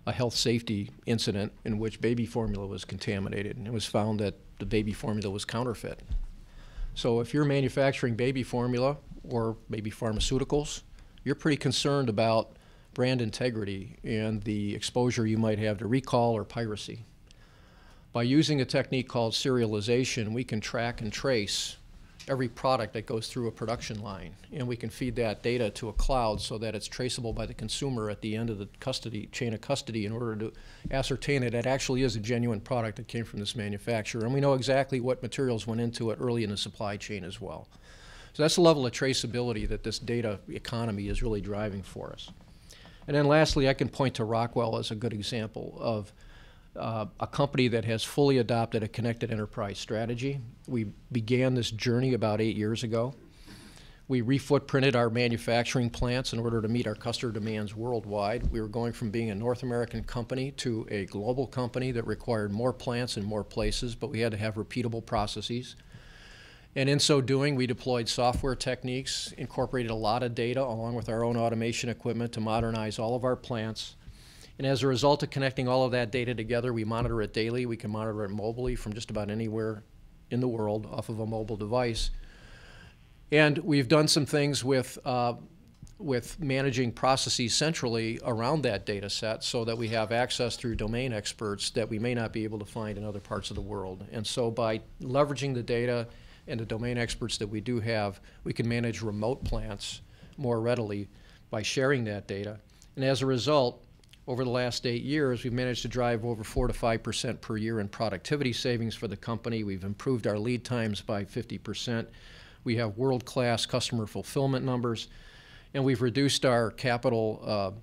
E: health safety incident in which baby formula was contaminated, and it was found that the baby formula was counterfeit. So if you're manufacturing baby formula or maybe pharmaceuticals, you're pretty concerned about brand integrity and the exposure you might have to recall or piracy. By using a technique called serialization, we can track and trace every product that goes through a production line, and we can feed that data to a cloud so that it's traceable by the consumer at the end of the chain of custody in order to ascertain that it actually is a genuine product that came from this manufacturer. And we know exactly what materials went into it early in the supply chain as well. So that's the level of traceability that this data economy is really driving for us. And then lastly, I can point to Rockwell as a good example of a company that has fully adopted a connected enterprise strategy. We began this journey about 8 years ago. We re-footprinted our manufacturing plants in order to meet our customer demands worldwide. We were going from being a North American company to a global company that required more plants in more places, but we had to have repeatable processes. And in so doing, we deployed software techniques, incorporated a lot of data along with our own automation equipment to modernize all of our plants. And as a result of connecting all of that data together, we monitor it daily. We can monitor it mobilely from just about anywhere in the world off of a mobile device. And we've done some things with managing processes centrally around that data set so that we have access through domain experts that we may not be able to find in other parts of the world. And so by leveraging the data and the domain experts that we do have, we can manage remote plants more readily by sharing that data. And as a result, over the last 8 years, we've managed to drive over 4 to 5% per year in productivity savings for the company. We've improved our lead times by 50%. We have world-class customer fulfillment numbers, and we've reduced our capital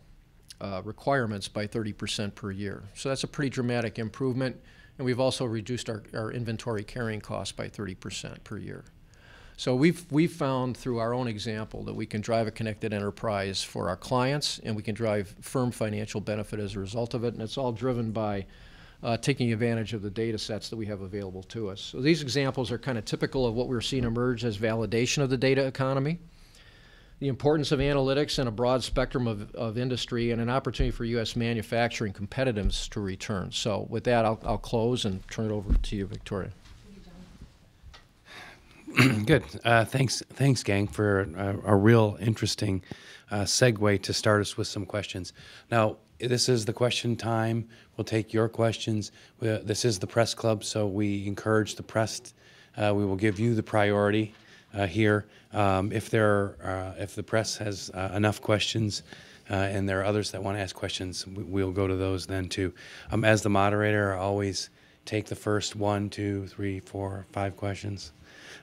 E: requirements by 30% per year. So that's a pretty dramatic improvement, and we've also reduced our inventory carrying costs by 30% per year. So we've found through our own example that we can drive a connected enterprise for our clients, and we can drive firm financial benefit as a result of it, and it's all driven by taking advantage of the data sets that we have available to us. So these examples are kind of typical of what we're seeing emerge as validation of the data economy, the importance of analytics and a broad spectrum of industry, and an opportunity for U.S. manufacturing competitiveness to return. So with that, I'll close and turn it over to you, Victoria.
A: Good. Thanks, gang, for a real interesting segue to start us with some questions. Now, this is the question time. We'll take your questions. This is the press club, so we encourage the press. We will give you the priority here. If the press has enough questions, and there are others that want to ask questions, we'll go to those then too. As the moderator, I always take the first 1, 2, 3, 4, 5 questions.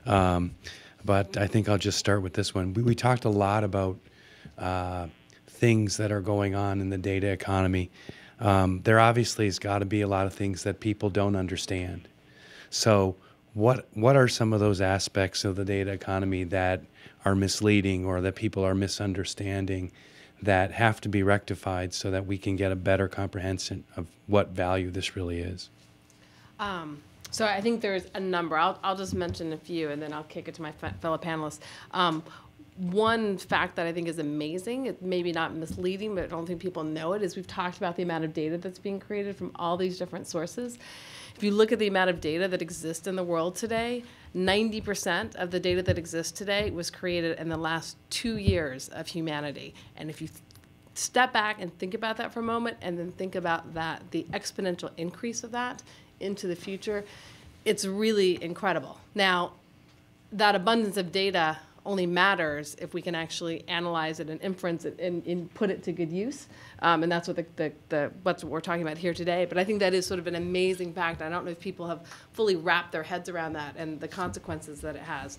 A: But I think I'll just start with this one. We talked a lot about things that are going on in the data economy. There obviously has got to be a lot of things that people don't understand. So what are some of those aspects of the data economy that are misleading or that people are misunderstanding that have to be rectified so that we can get a better comprehension of what value this really is?
B: So I think there's a number. I'll just mention a few, and then I'll kick it to my fellow panelists. One fact that I think is amazing, it maybe not misleading, but I don't think people know it, is we've talked about the amount of data that's being created from all these different sources. If you look at the amount of data that exists in the world today, 90% of the data that exists today was created in the last 2 years of humanity. And if you step back and think about that for a moment, and then think about that, the exponential increase of that into the future, it's really incredible. Now, that abundance of data only matters if we can actually analyze it and inference it and put it to good use. And that's what what we're talking about here today. But I think that is sort of an amazing fact. I don't know if people have fully wrapped their heads around that and the consequences that it has.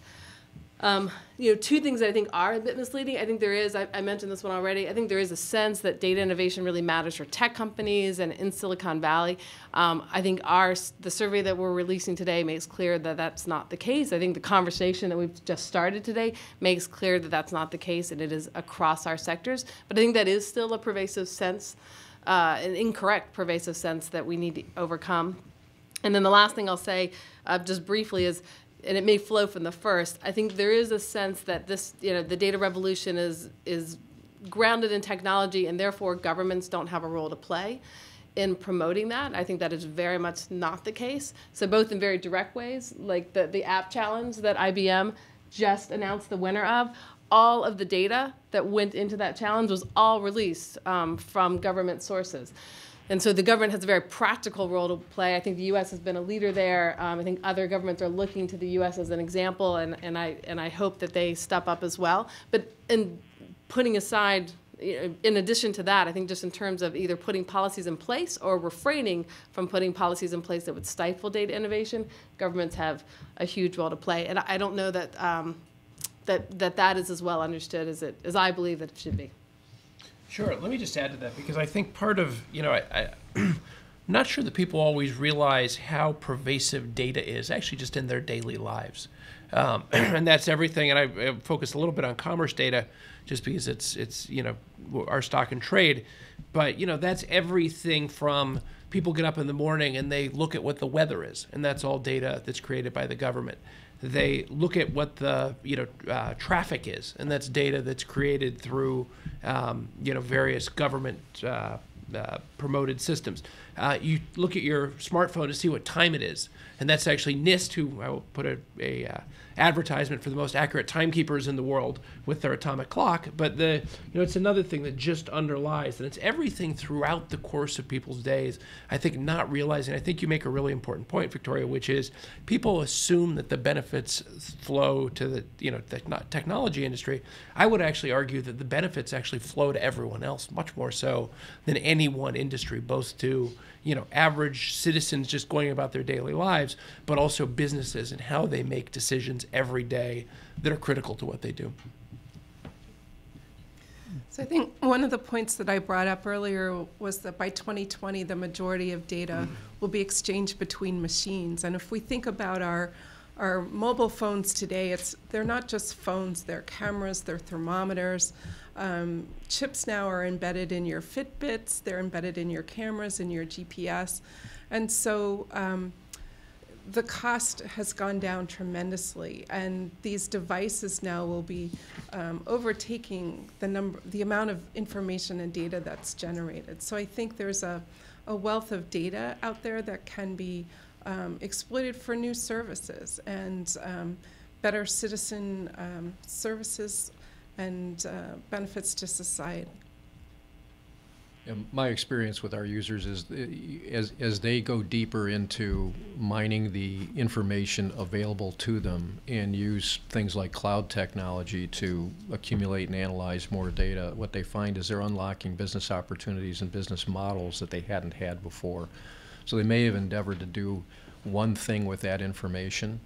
B: Two things that I think are a bit misleading. I think there is, I mentioned this one already, I think there is a sense that data innovation really matters for tech companies and in Silicon Valley. I think the survey that we're releasing today makes clear that that's not the case. I think the conversation that we've just started today makes clear that that's not the case, and it is across our sectors. But I think that is still a pervasive sense, an incorrect pervasive sense that we need to overcome. And then the last thing I'll say, just briefly, is, and it may flow from the first, I think there is a sense that this, the data revolution is grounded in technology, and therefore governments don't have a role to play in promoting that. I think that is very much not the case. So both in very direct ways, like the app challenge that IBM just announced the winner of, all of the data that went into that challenge was all released from government sources. And so the government has a very practical role to play. I think the U.S. has been a leader there. I think other governments are looking to the U.S. as an example, and I hope that they step up as well. But in putting aside, in addition to that, I think just in terms of either putting policies in place or refraining from putting policies in place that would stifle data innovation, governments have a huge role to play. And I don't know that that is as well understood as I believe that it should be.
C: Sure. Let me just add to that, because I think part of, I'm not sure that people always realize how pervasive data is actually just in their daily lives. And that's everything. And I focused a little bit on commerce data just because it's our stock and trade. But, that's everything from people get up in the morning and they look at what the weather is. And that's all data that's created by the government. They look at what the traffic is, and that's data that's created through various government promoted systems. You look at your smartphone to see what time it is, and that's actually NIST, who I will put a advertisement for the most accurate timekeepers in the world with their atomic clock. But it's another thing that just underlies, and it's everything throughout the course of people's days. I think not realizing. I think you make a really important point, Victoria, which is people assume that the benefits flow to the technology industry. I would actually argue that the benefits actually flow to everyone else, much more so than any one industry, both to average citizens just going about their daily lives, but also businesses and how they make decisions every day that are critical to what they do.
D: So I think one of the points that I brought up earlier was that by 2020, the majority of data will be exchanged between machines. And if we think about our mobile phones today, they're not just phones, they're cameras, they're thermometers. Chips now are embedded in your Fitbits, they're embedded in your cameras, in your GPS. And so the cost has gone down tremendously, and these devices now will be overtaking the amount of information and data that's generated. So I think there's a wealth of data out there that can be exploited for new services, and better citizen services and benefits to society.
E: And my experience with our users is as they go deeper into mining the information available to them and use things like cloud technology to accumulate and analyze more data, what they find is they're unlocking business opportunities and business models that they hadn't had before. So they may have endeavored to do one thing with that information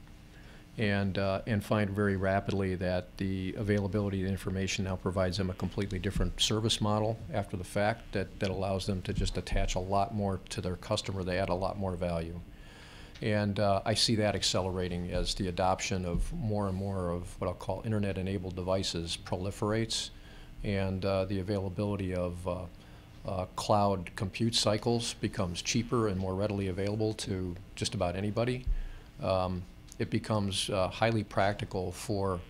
E: and find very rapidly that the availability of the information now provides them a completely different service model after the fact that allows them to just attach a lot more to their customer. They add a lot more value. And I see that accelerating as the adoption of more and more of what I'll call internet-enabled devices proliferates, and the availability of cloud compute cycles becomes cheaper and more readily available to just about anybody. It becomes highly practical for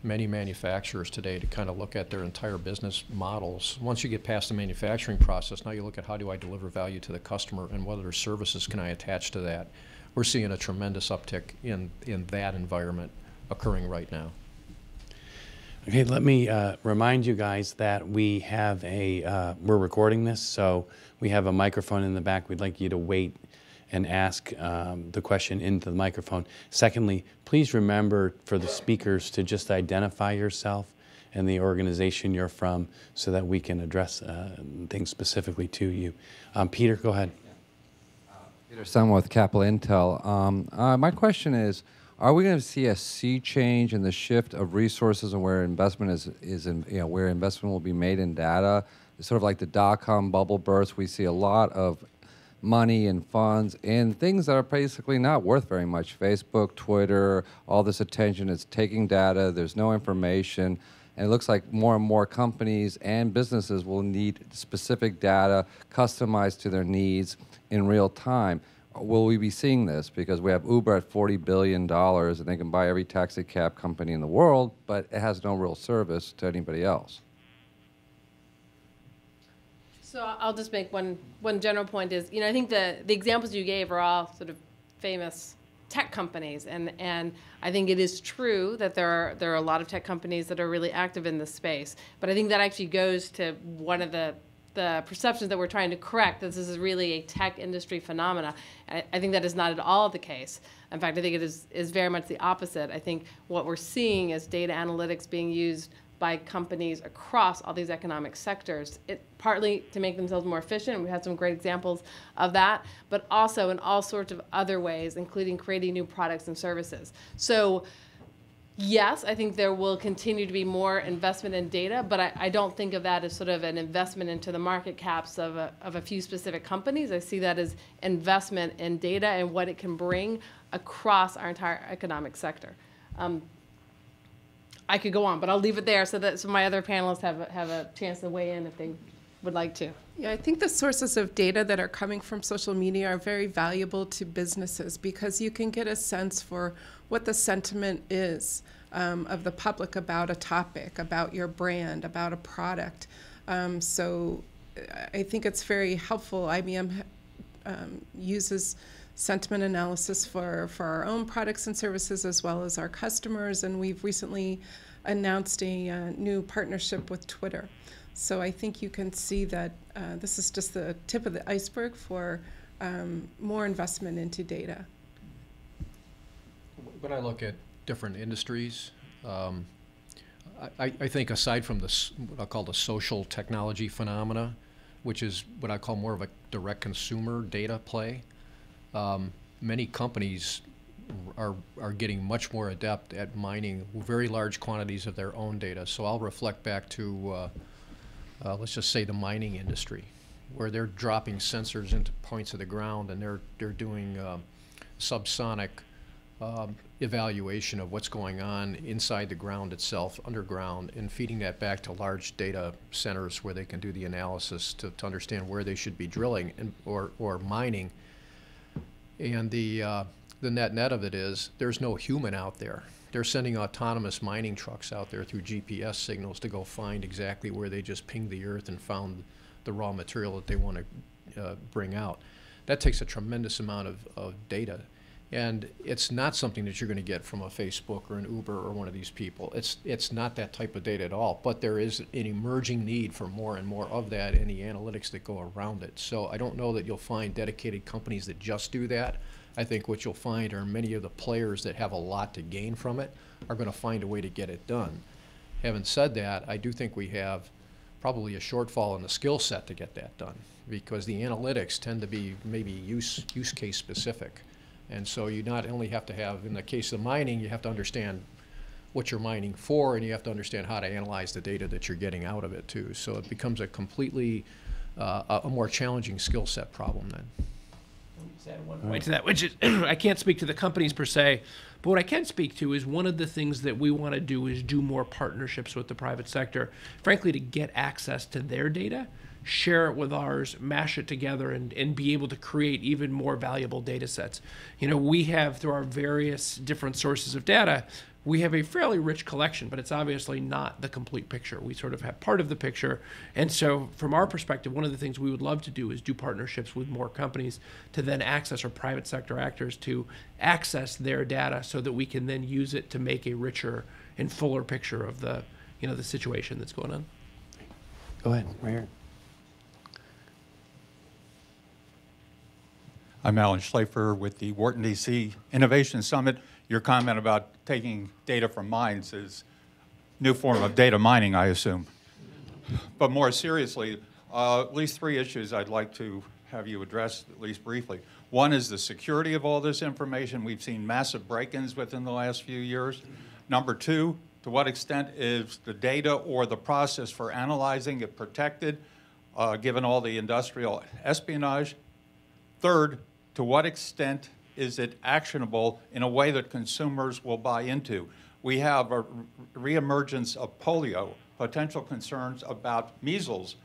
E: many manufacturers today to kind of look at their entire business models. Once you get past the manufacturing process, now you look at how do I deliver value to the customer and what other services can I attach to that. We're seeing a tremendous uptick in that environment occurring right now.
A: Okay, let me remind you guys that we have we're recording this, so we have a microphone in the back. We'd like you to wait and ask the question into the microphone. Secondly, please remember for the speakers to just identify yourself and the organization you're from so that we can address things specifically to you. Peter, go ahead.
F: Peter Sun with Capital Intel. My question is, are we going to see a sea change in the shift of resources and where investment is in, where investment will be made in data? It's sort of like the dot-com bubble burst. We see a lot of money and funds and things that are basically not worth very much. Facebook, Twitter, all this attention is taking data. There's no information. And it looks like more and more companies and businesses will need specific data customized to their needs in real time. Will we be seeing this? Because we have Uber at $40 billion and they can buy every taxi cab company in the world, but it has no real service to anybody else.
B: So I'll just make one general point is, I think the examples you gave are all sort of famous tech companies, and I think it is true that there are a lot of tech companies that are really active in this space. But I think that actually goes to one of the perceptions that we're trying to correct, that this is really a tech industry phenomena. I think that is not at all the case. In fact, I think it is very much the opposite. I think what we're seeing is data analytics being used by companies across all these economic sectors, partly to make themselves more efficient. We had some great examples of that, but also in all sorts of other ways, including creating new products and services. So yes, I think there will continue to be more investment in data, but I don't think of that as sort of an investment into the market caps of a few specific companies. I see that as investment in data and what it can bring across our entire economic sector. I could go on, but I'll leave it there so my other panelists have a chance to weigh in if they would like to.
D: Yeah, I think the sources of data that are coming from social media are very valuable to businesses because you can get a sense for what the sentiment is of the public about a topic, about your brand, about a product. So I think it's very helpful. IBM uses sentiment analysis for our own products and services as well as our customers, and we've recently announced a new partnership with Twitter. So I think you can see that this is just the tip of the iceberg for more investment into data.
E: When I look at different industries, I think aside from this, what I call the social technology phenomena, which is what I call more of a direct consumer data play, many companies are getting much more adept at mining very large quantities of their own data. So I'll reflect back to, let's just say, the mining industry, where they're dropping sensors into points of the ground and they're doing subsonic evaluation of what's going on inside the ground itself, underground, and feeding that back to large data centers where they can do the analysis to understand where they should be drilling or mining. And the net of it is there's no human out there. They're sending autonomous mining trucks out there through GPS signals to go find exactly where they just pinged the earth and found the raw material that they want to bring out. That takes a tremendous amount of data. And it's not something that you're going to get from a Facebook or an Uber or one of these people. It's not that type of data at all. But there is an emerging need for more and more of that and the analytics that go around it. So I don't know that you'll find dedicated companies that just do that. I think what you'll find are many of the players that have a lot to gain from it are going to find a way to get it done. Having said that, I do think we have probably a shortfall in the skill set to get that done, because the analytics tend to be maybe use case specific. And so you not only have to have, in the case of mining, you have to understand what you're mining for, and you have to understand how to analyze the data that you're getting out of it too. So it becomes a completely, a more challenging skill set problem then.
C: Just add one point to that, which is I can't speak to the companies per se, but what I can speak to is one of the things that we want to do is do more partnerships with the private sector, frankly, to get access to their data, share it with ours, mash it together, and be able to create even more valuable data sets. You know, we have, through our various different sources of data, we have a fairly rich collection, but it's obviously not the complete picture. We sort of have part of the picture. And so from our perspective, one of the things we would love to do is do partnerships with more companies to then access, or private sector actors to access their data so that we can then use it to make a richer and fuller picture of the, you know, the situation that's going on.
A: Go ahead, right here.
G: I'm Alan Schlafer with the Wharton, D.C. Innovation Summit. Your comment about taking data from mines is a new form of data mining, I assume. But more seriously, at least 3 issues I'd like to have you address, at least briefly. One is the security of all this information. We've seen massive break-ins within the last few years. Number 2, to what extent is the data or the process for analyzing it protected, given all the industrial espionage? Third, to what extent is it actionable in a way that consumers will buy into? We have a reemergence of polio, potential concerns about measles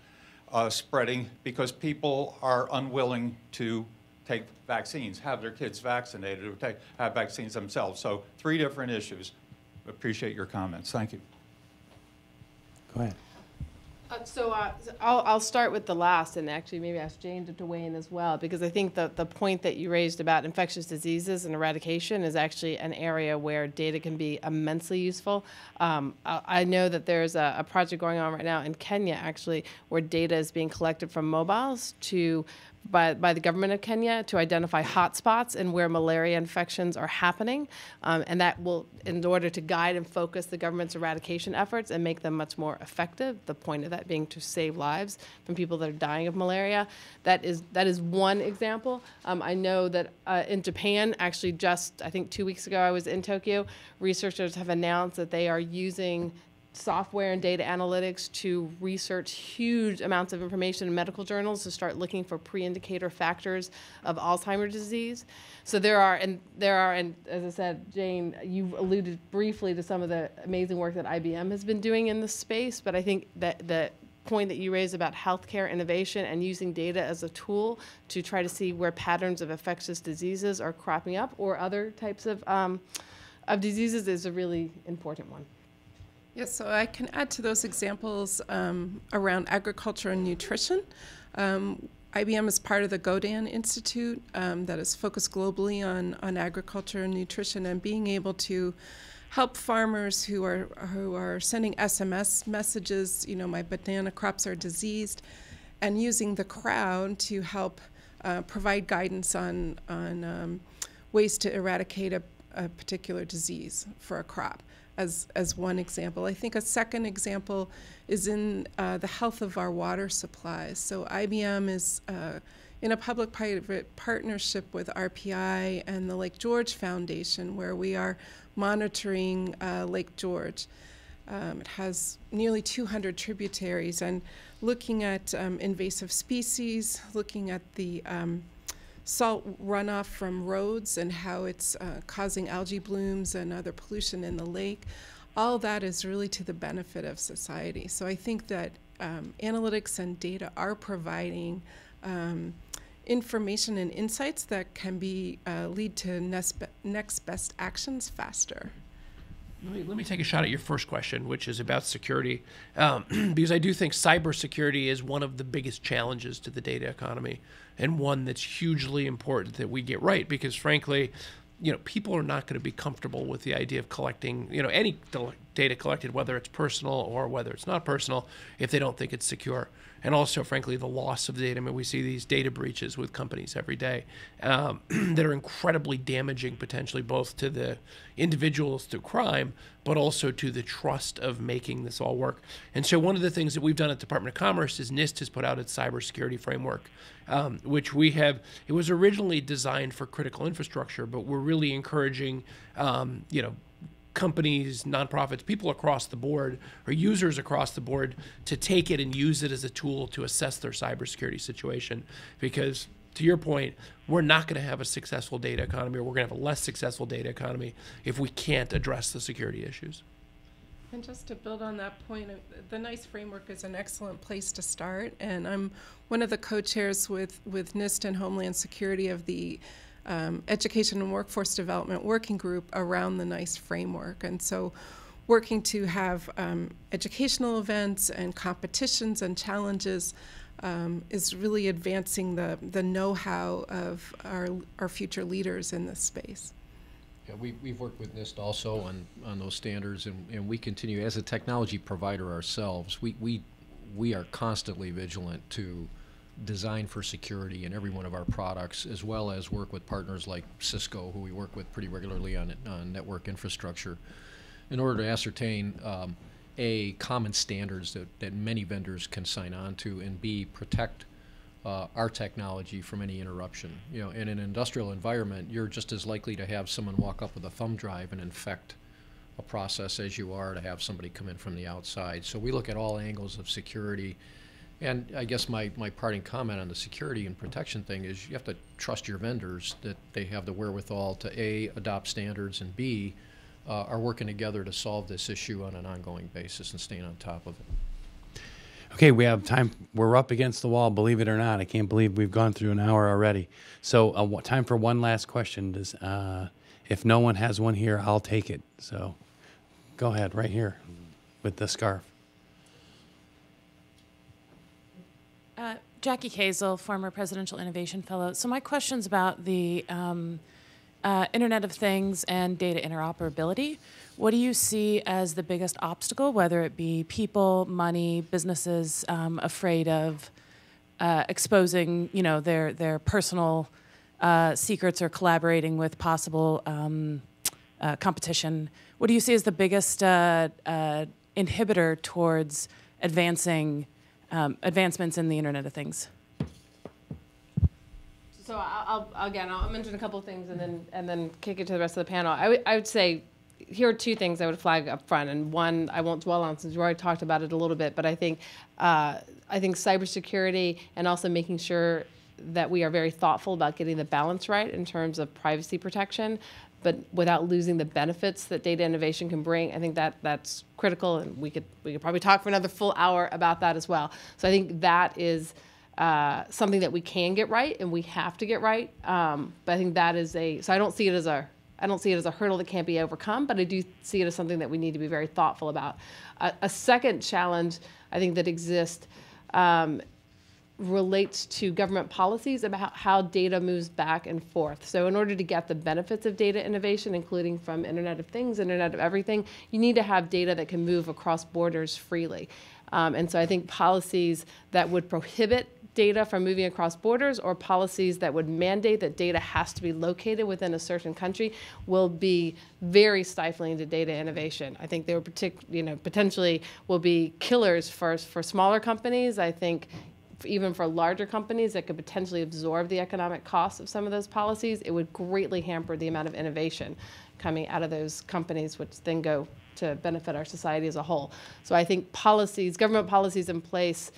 G: spreading because people are unwilling to take vaccines, have their kids vaccinated, or have vaccines themselves. So 3 different issues. Appreciate your comments. Thank you.
A: Go ahead.
B: I'll start with the last, and actually maybe ask Jane to weigh in as well, because I think the point that you raised about infectious diseases and eradication is actually an area where data can be immensely useful. I know that there's a project going on right now in Kenya, actually, where data is being collected from mobiles by the government of Kenya to identify hotspots and where malaria infections are happening, and that will, in order to guide and focus the government's eradication efforts and make them much more effective. The point of that being to save lives from people that are dying of malaria. That is one example. I know that in Japan, actually, just I think 2 weeks ago, I was in Tokyo. Researchers have announced that they are using software and data analytics to research huge amounts of information in medical journals to start looking for pre-indicator factors of Alzheimer's disease. So there are, and as I said, Jane, you alluded briefly to some of the amazing work that IBM has been doing in this space, but I think that the point that you raised about healthcare innovation and using data as a tool to try to see where patterns of infectious diseases are cropping up or other types of diseases is a really important one.
D: Yes, so I can add to those examples around agriculture and nutrition. IBM is part of the Godan Institute that is focused globally on agriculture and nutrition, and being able to help farmers who are sending SMS messages, you know, my banana crops are diseased, and using the crowd to help provide guidance on ways to eradicate a particular disease for a crop. As one example. I think a second example is in the health of our water supplies. So IBM is in a public-private partnership with RPI and the Lake George Foundation, where we are monitoring Lake George. It has nearly 200 tributaries, and looking at invasive species, looking at the salt runoff from roads and how it's causing algae blooms and other pollution in the lake. All that is really to the benefit of society. So I think that analytics and data are providing information and insights that can be lead to next best actions faster.
C: Let me take a shot at your first question, which is about security, because I do think cybersecurity is one of the biggest challenges to the data economy, and one that's hugely important that we get right, because frankly, people are not going to be comfortable with the idea of collecting, any data collected, whether it's personal or whether it's not personal, if they don't think it's secure. And also, frankly, the loss of data. I mean, we see these data breaches with companies every day that are incredibly damaging, potentially both to the individuals through crime, but also to the trust of making this all work. And so one of the things that we've done at the Department of Commerce is NIST has put out its cybersecurity framework, which it was originally designed for critical infrastructure, but we're really encouraging, companies, nonprofits, people across the board, or users across the board to take it and use it as a tool to assess their cybersecurity situation. Because to your point, we're not going to have a successful data economy, or we're going to have a less successful data economy if we can't address the security issues.
D: And just to build on that point, the NICE framework is an excellent place to start. And I'm one of the co-chairs with NIST and Homeland Security of the Education and Workforce Development Working Group around the NICE framework. And so working to have educational events and competitions and challenges is really advancing the know-how of our future leaders in this space.
E: Yeah, we've worked with NIST also on those standards, and we continue as a technology provider ourselves. We are constantly vigilant to design for security in every one of our products, as well as work with partners like Cisco, who we work with pretty regularly on network infrastructure, in order to ascertain A, common standards that many vendors can sign on to, and B, protect our technology from any interruption. In an industrial environment, you're just as likely to have someone walk up with a thumb drive and infect a process as you are to have somebody come in from the outside. So we look at all angles of security. And I guess my parting comment on the security and protection thing is you have to trust your vendors that they have the wherewithal to A, adopt standards, and B, are working together to solve this issue on an ongoing basis and staying on top of it.
A: Okay, we have time. We're up against the wall, believe it or not. I can't believe we've gone through an hour already. So time for one last question. If no one has one here, I'll take it. So go ahead, right here with the scarf.
H: Jackie Kazel, former Presidential Innovation Fellow. So my question's about the Internet of Things and data interoperability. What do you see as the biggest obstacle, whether it be people, money, businesses afraid of exposing, their personal secrets or collaborating with possible competition? What do you see as the biggest inhibitor towards advancements in the Internet of Things?
B: So I'll mention a couple of things and then kick it to the rest of the panel. I would say here are two things I would flag up front, and one I won't dwell on since we already talked about it a little bit. But I think cybersecurity and also making sure that we are very thoughtful about getting the balance right in terms of privacy protection, but without losing the benefits that data innovation can bring. I think that's critical, and we could probably talk for another full hour about that as well. So I think that is something that we can get right, and we have to get right. But I think that is so I don't see it as a hurdle that can't be overcome, but I do see it as something that we need to be very thoughtful about. A second challenge I think that exists relates to government policies about how data moves back and forth. So in order to get the benefits of data innovation, including from Internet of Things, Internet of Everything, you need to have data that can move across borders freely. And so I think policies that would prohibit data from moving across borders, or policies that would mandate that data has to be located within a certain country, will be very stifling to data innovation. I think they were potentially will be killers for smaller companies. I think even for larger companies that could potentially absorb the economic costs of some of those policies, it would greatly hamper the amount of innovation coming out of those companies, which then go to benefit our society as a whole. So I think government policies in place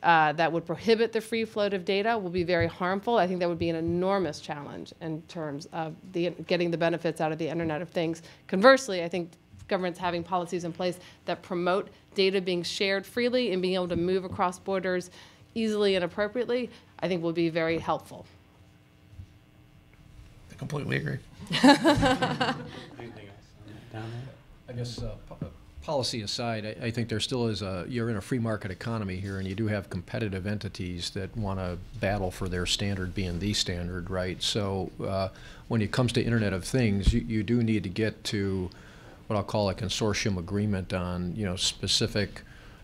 B: that would prohibit the free flow of data will be very harmful. I think that would be an enormous challenge in terms of getting the benefits out of the Internet of Things. Conversely, I think governments having policies in place that promote data being shared freely and being able to move across borders easily and appropriately, I think will be very helpful.
C: I completely agree.
A: Anything else down there?
E: I guess policy aside, I think there still is you're in a free market economy here, and you do have competitive entities that want to battle for their standard being the standard, right? So when it comes to Internet of Things, you do need to get to what I'll call a consortium agreement on, specific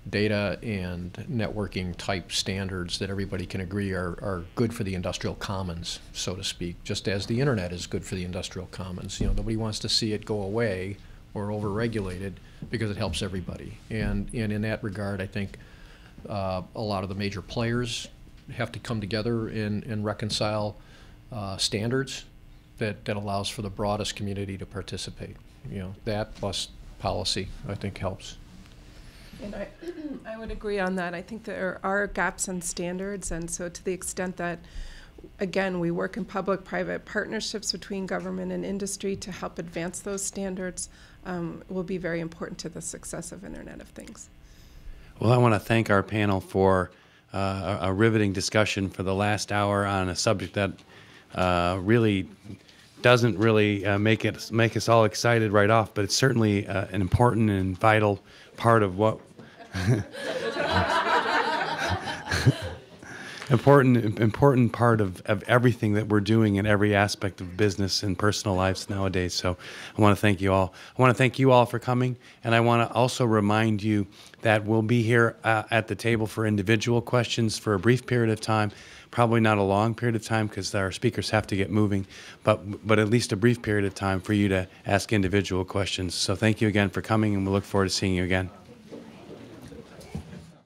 E: data and networking type standards that everybody can agree are good for the industrial commons, so to speak, just as the Internet is good for the industrial commons. Nobody wants to see it go away or over-regulated because it helps everybody. And in that regard, I think a lot of the major players have to come together and reconcile standards that allows for the broadest community to participate. That plus policy, I think, helps.
D: And I would agree on that. I think there are gaps in standards, and so to the extent that, again, we work in public-private partnerships between government and industry to help advance those standards, will be very important to the success of Internet of Things.
A: Well, I want to thank our panel for a riveting discussion for the last hour on a subject that really doesn't really make us all excited right off, but it's certainly an important and vital part of what important part of everything that we're doing in every aspect of business and personal lives nowadays. So I want to thank you all. I want to thank you all for coming, and I want to also remind you that we'll be here at the table for individual questions for a brief period of time. Probably not a long period of time because our speakers have to get moving, but at least a brief period of time for you to ask individual questions. So thank you again for coming, and we look forward to seeing you again.